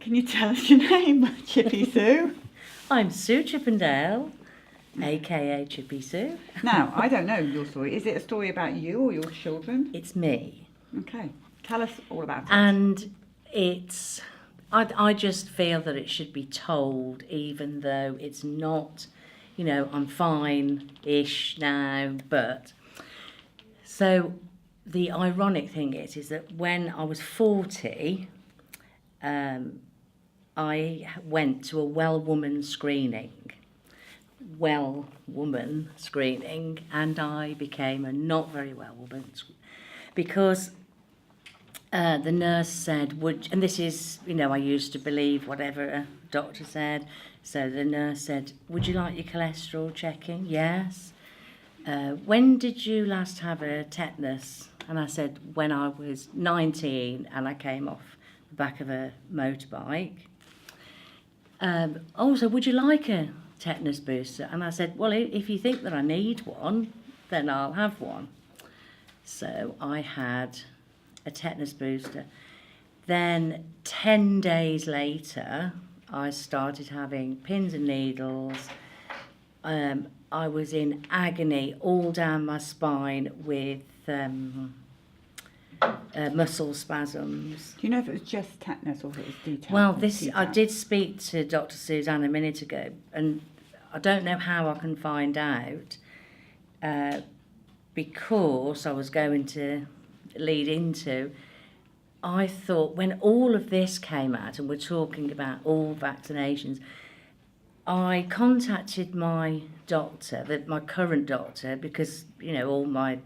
Can you tell us your name, Chippy Sue? I'm Sue Chippendale, aka Chippy Sue. Now, I don't know your story. Is it a story about you or your children? It's me. Okay. Tell us all about it. And it's, I just feel that it should be told, even though it's not, you know, I'm fine-ish now, but. So the ironic thing is that when I was 40, I went to a well woman screening, and I became a not very well woman because the nurse said, and this is, you know, I used to believe whatever a doctor said. So the nurse said, would you like your cholesterol checking? Yes. When did you last have a tetanus? And I said, when I was 19 and I came off the back of a motorbike. So would you like a tetanus booster? And I said, well, if you think that I need one, then I'll have one. So I had a tetanus booster. Then 10 days later, I started having pins and needles. I was in agony all down my spine with muscle spasms. Do you know if it was just tetanus or if it was DTaP? Well, I did speak to Dr. Suzanne a minute ago, and I don't know how I can find out because I was going to lead into. I thought when all of this came out, and we're talking about all vaccinations, I contacted my doctor, my current doctor, because, you know,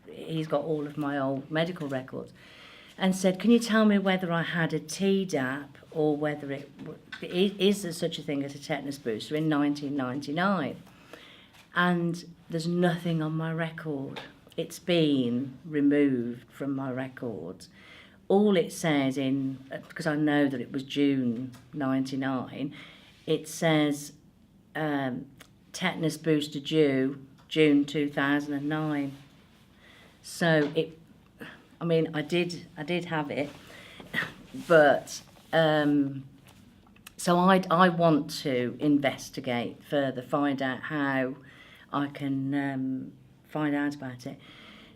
he's got all of my old medical records, and said, can you tell me whether I had a Tdap or whether is there such a thing as a tetanus booster in 1999? And there's nothing on my record. It's been removed from my records. All it says because I know that it was June 99, it says tetanus booster due June 2009. So I did have it, but so I want to investigate further, find out how I can find out about it.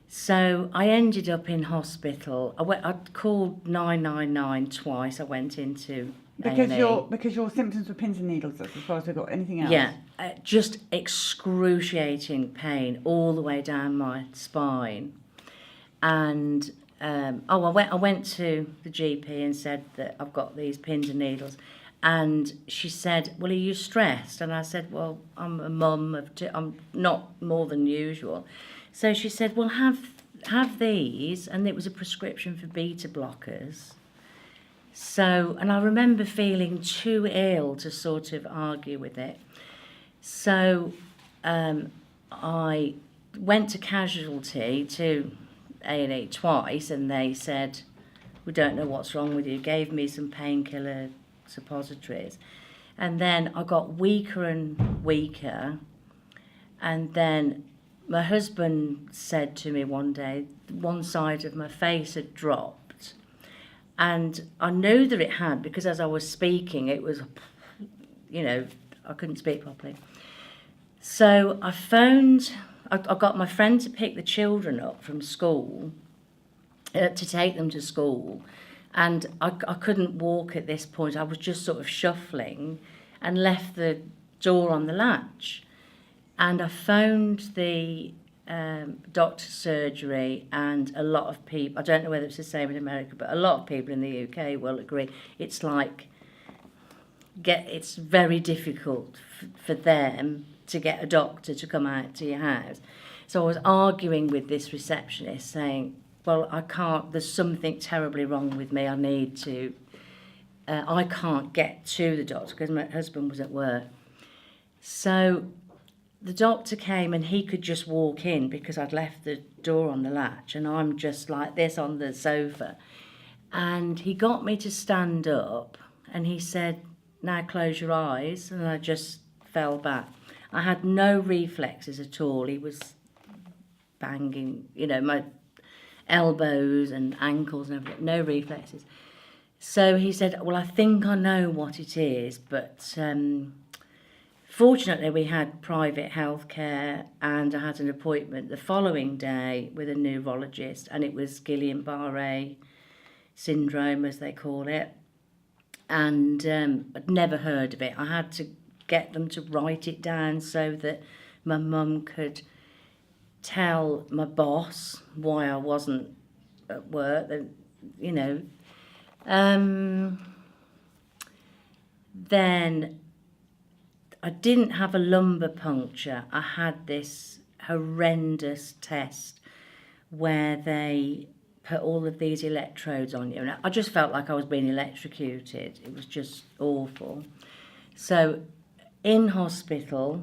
So I ended up in hospital. I called 999 twice. I went into because A&E. your symptoms were pins and needles. That's as far as we got. Anything else? Yeah, just excruciating pain all the way down my spine, and I went to the GP and said that I've got these pins and needles, and she said, well, are you stressed? And I said, well, I'm a mum of two. I'm not more than usual. So she said, well, have these, and it was a prescription for beta blockers. So, and I remember feeling too ill to sort of argue with it. So I went to casualty to A&E twice, and they said, we don't know what's wrong with you. Gave me some painkiller suppositories. And then I got weaker and weaker, and then my husband said to me one day, one side of my face had dropped. And I knew that it had because as I was speaking, it was, you know, I couldn't speak properly. So I got my friend to pick the children up from school, to take them to school. And I couldn't walk at this point. I was just sort of shuffling and left the door on the latch. And I phoned the doctor's surgery, and a lot of people, I don't know whether it's the same in America, but a lot of people in the UK will agree, it's like, it's very difficult for them to get a doctor to come out to your house. So I was arguing with this receptionist saying, well, I can't, there's something terribly wrong with me, I need to, I can't get to the doctor because my husband was at work. So the doctor came and he could just walk in because I'd left the door on the latch, and I'm just like this on the sofa. And he got me to stand up and he said, now close your eyes, and I just fell back. I had no reflexes at all. He was banging, you know, my elbows and ankles and everything, no reflexes. So he said, well, I think I know what it is, but fortunately we had private healthcare, and I had an appointment the following day with a neurologist, and it was Guillain-Barré syndrome, as they call it. And I'd never heard of it. I had to get them to write it down so that my mum could tell my boss why I wasn't at work, you know. Then I didn't have a lumbar puncture. I had this horrendous test where they put all of these electrodes on you, and I just felt like I was being electrocuted. It was just awful. So in hospital,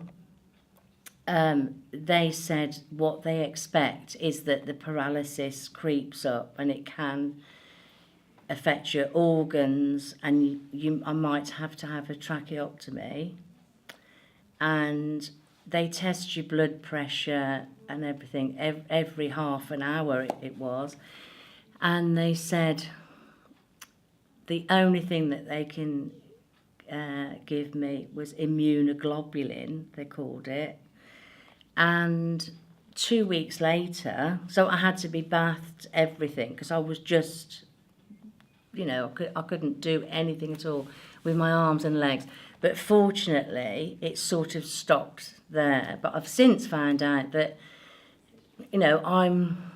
they said what they expect is that the paralysis creeps up and it can affect your organs, and I might have to have a tracheotomy. And they test your blood pressure and everything every half an hour, it was. And they said the only thing that they can give me was immunoglobulin, they called it. And 2 weeks later, so I had to be bathed, everything, because I was just, I couldn't do anything at all with my arms and legs. But fortunately, it sort of stopped there. But I've since found out that, I'm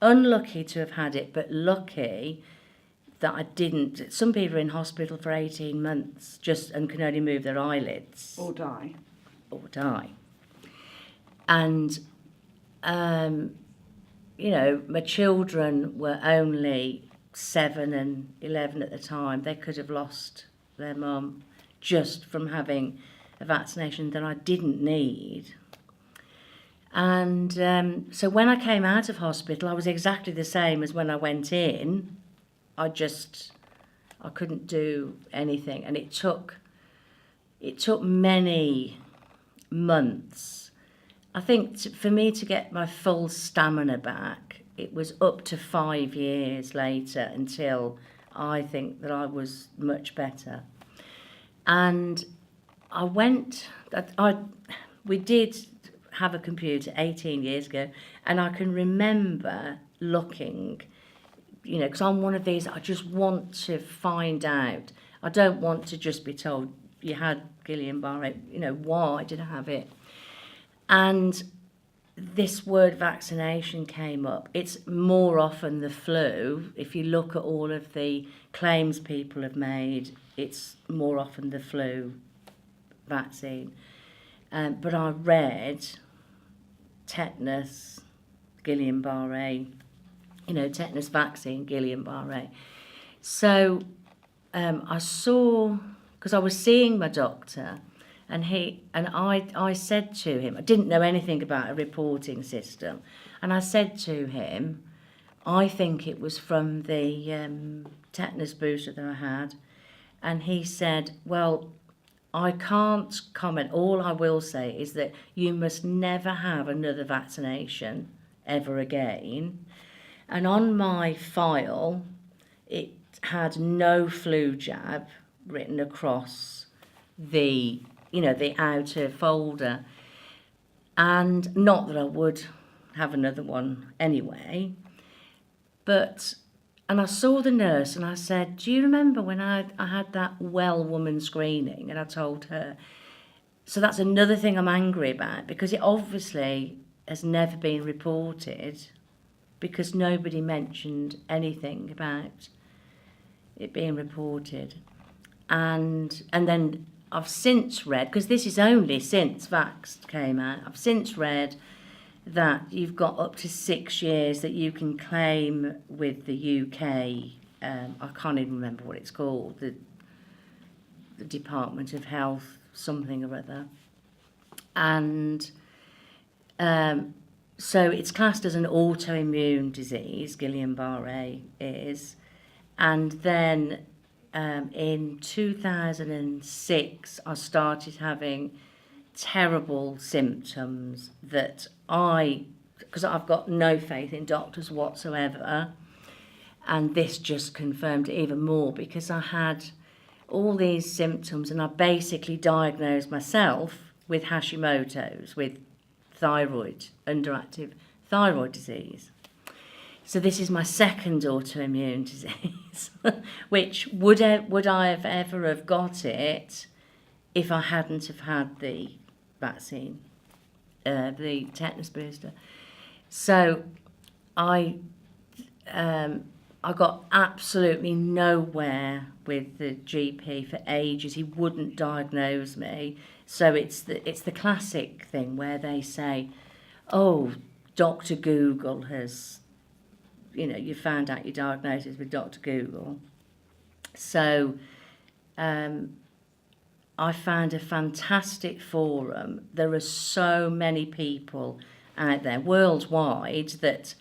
unlucky to have had it, but lucky that I didn't. Some people are in hospital for 18 months and can only move their eyelids. Or die. And, my children were only 7 and 11 at the time. They could have lost their mum just from having a vaccination that I didn't need. And so when I came out of hospital, I was exactly the same as when I went in. I couldn't do anything, and it took many months. I think for me to get my full stamina back, it was up to 5 years later until I think that I was much better. And we did have a computer 18 years ago, and I can remember looking, because I'm one of these, I just want to find out. I don't want to just be told you had Guillain-Barré, why did I have it? And this word vaccination came up. It's more often the flu. If you look at all of the claims people have made, it's more often the flu vaccine. But I read tetanus, Guillain-Barré, tetanus vaccine, Guillain-Barré. So I saw, because I was seeing my doctor, and I said to him, I didn't know anything about a reporting system, and I said to him, I think it was from the tetanus booster that I had. And he said, well, I can't comment. All I will say is that you must never have another vaccination ever again. And on my file, it had no flu jab written across the outer folder. And not that I would have another one anyway. And I saw the nurse and I said, do you remember when I had that well woman screening? And I told her. So that's another thing I'm angry about, because it obviously has never been reported, because nobody mentioned anything about it being reported. And then I've since read, because this is only since Vaxxed came out, I've since read that you've got up to 6 years that you can claim with the UK, I can't even remember what it's called, the Department of Health, something or other. And so it's classed as an autoimmune disease, Guillain-Barré is. And then in 2006, I started having terrible symptoms that because I've got no faith in doctors whatsoever, And this just confirmed it even more, because I had all these symptoms, and I basically diagnosed myself with Hashimoto's, with underactive thyroid disease. So this is my second autoimmune disease, which would I have ever have got it if I hadn't have had the vaccine, the tetanus booster. So I got absolutely nowhere with the GP for ages. He wouldn't diagnose me. So it's the classic thing where they say, "Oh, Dr. Google has, you found out your diagnosis with Dr. Google." So I found a fantastic forum. There are so many people out there worldwide that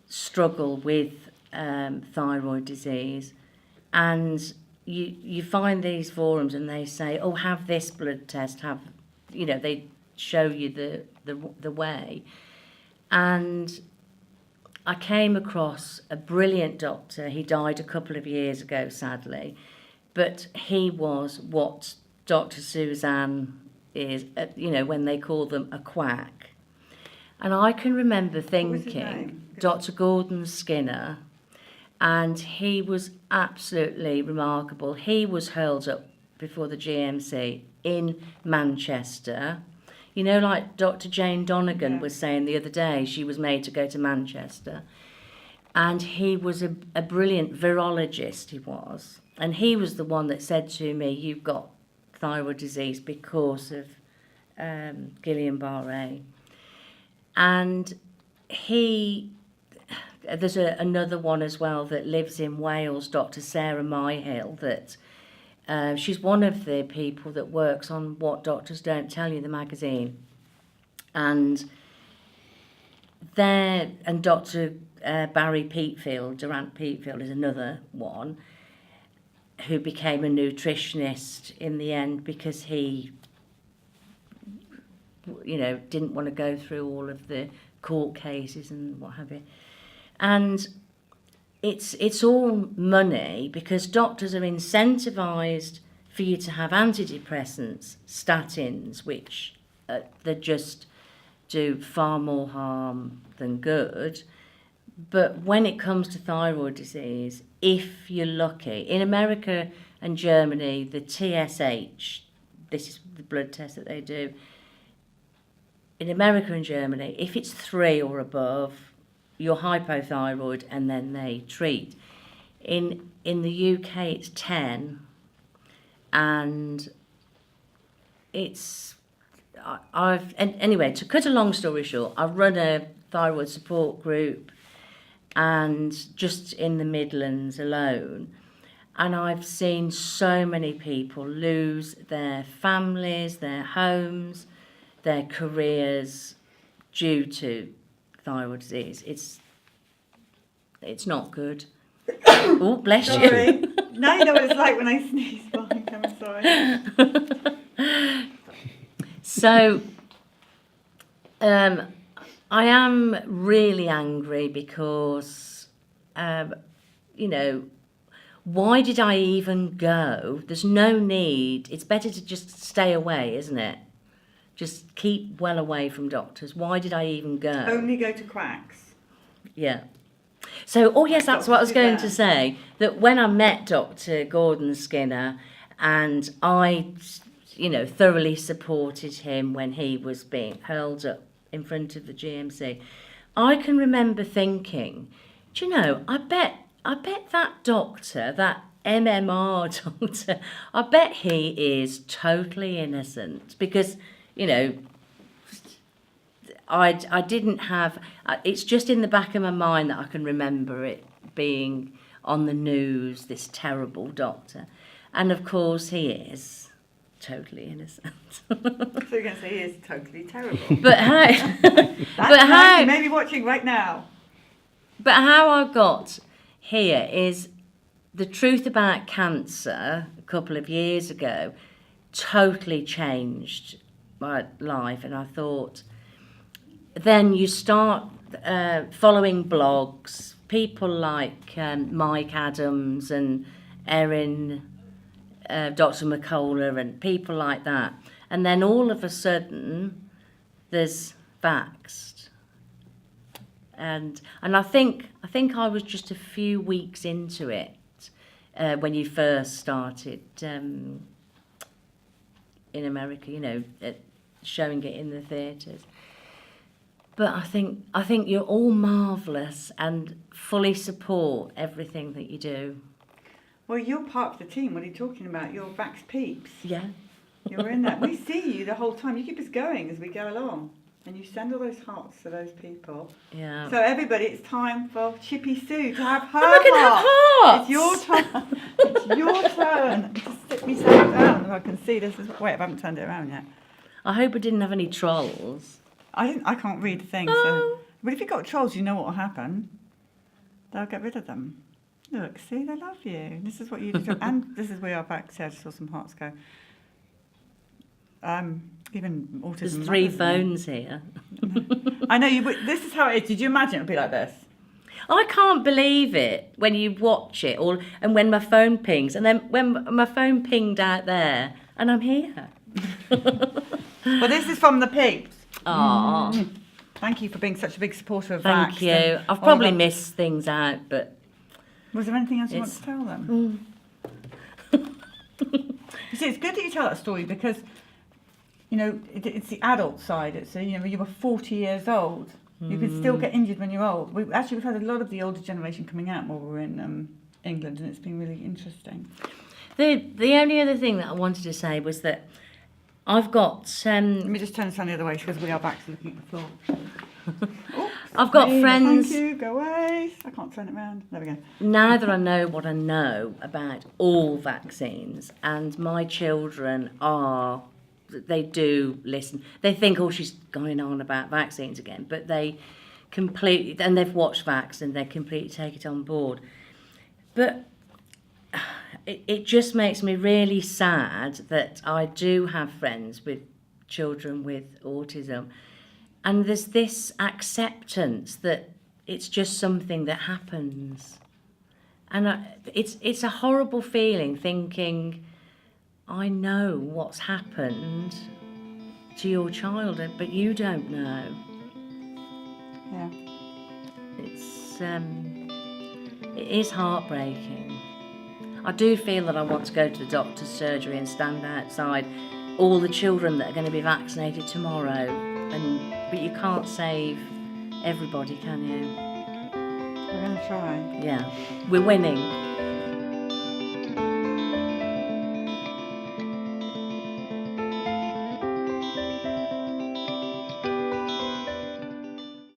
struggle with thyroid disease, and you find these forums and they say, "Oh, have this blood test, they show you the way." And I came across a brilliant doctor. He died a couple of years ago, sadly, but he was what Dr. Suzanne is, when they call them a quack. And I can remember thinking, Dr. Gordon Skinner, and he was absolutely remarkable. He was hurled up before the GMC in Manchester. Like Dr. Jane Donegan was saying the other day, she was made to go to Manchester. And he was a brilliant virologist, he was. And he was the one that said to me, "You've got thyroid disease because of Guillain-Barré." And there's another one as well that lives in Wales, Dr. Sarah Myhill, that she's one of the people that works on What Doctors Don't Tell You, the magazine. And Dr. Barry Peatfield, Durant Peatfield, is another one who became a nutritionist in the end because he, didn't want to go through all of the court cases and what have you. And it's all money, because doctors are incentivised for you to have antidepressants, statins, which they just do far more harm than good. But when it comes to thyroid disease, if you're lucky, in America and Germany, the TSH, this is the blood test that they do, in America and Germany, if it's 3 or above, you're hypothyroid, and then they treat. In the UK, it's 10, and anyway, to cut a long story short, I've run a thyroid support group, and just in the Midlands alone, and I've seen so many people lose their families, their homes, their careers due to thyroid disease. It's not good. Oh, bless Sorry. you. Now you know what it's like when I sneeze, Mike. I'm sorry. So, I am really angry because, why did I even go? There's no need. It's better to just stay away, isn't it? Just keep well away from doctors. Why did I even go? Only go to quacks. Yeah. So, yes, that's what I was going to say. That when I met Dr. Gordon Skinner, and I, thoroughly supported him when he was being held up in front of the GMC, I can remember thinking, I bet that doctor, that MMR doctor, I bet he is totally innocent, because, I didn't have, it's just in the back of my mind that I can remember it being on the news, this terrible doctor. And of course he is totally innocent. So you're going to say he is totally terrible. But how? You may be watching right now. But how I got here is the truth about cancer a couple of years ago totally changed my life, and I thought, then you start following blogs, people like Mike Adams and Erin, Dr. McCullough and people like that. And then all of a sudden, there's vaxxed. And I think I was just a few weeks into it when you first started in America, you know, showing it in the theatres. But I think you're all marvellous and fully support everything that you do. Well, you're part of the team. What are you talking about? You're Vax Peeps. Yeah. You're in that. We see you the whole time. You keep us going as we go along. And you send all those hearts to those people. Yeah. So everybody, it's time for Chippy Sue to have her Am I heart. gonna have hearts? It's your turn. It's your turn. Just stick me down if I can see this. Wait, I haven't turned it around yet. I hope I didn't have any trolls. I can't read the thing. Oh. So, but if you've got trolls, you know what will happen. They'll get rid of them. Look, see, they love you. This is what you do. And this is where our back. I just saw some hearts go. Even autism. There's 3 magazine. phones here. I know you. This is how it is. Did you imagine it would be like this? I can't believe it when you watch it, and when my phone pings, and then when my phone pinged out there, and I'm here. Well, this is from the peeps. Aww. Thank you for being such a big supporter of Thank Vaxxed you. and I've all probably that. missed things out, but Was there anything else you want It's- to tell them? You see, it's good that you tell that story because, you know, it's the adult side. It's, you know, you were 40 years old. You can still get injured when you're old. We've had a lot of the older generation coming out while we were in England, and it's been really interesting. the only other thing that I wanted to say was that I've got Let me just turn this on the other way because we are back to looking at the floor. Oops, I've got Nina, friends. Thank you. Go away. I can't turn it around. There we go. Now that I know what I know about all vaccines, and my children they do listen. They think, oh, she's going on about vaccines again, but they completely, and they've watched Vax and they completely take it on board. But it just makes me really sad that I do have friends with children with autism, and there's this acceptance that it's just something that happens. And it's a horrible feeling thinking, I know what's happened to your child, but you don't know. Yeah. It is heartbreaking. I do feel that I want to go to the doctor's surgery and stand outside all the children that are going to be vaccinated tomorrow, but you can't save everybody, can you? We're going to try. Yeah, we're winning.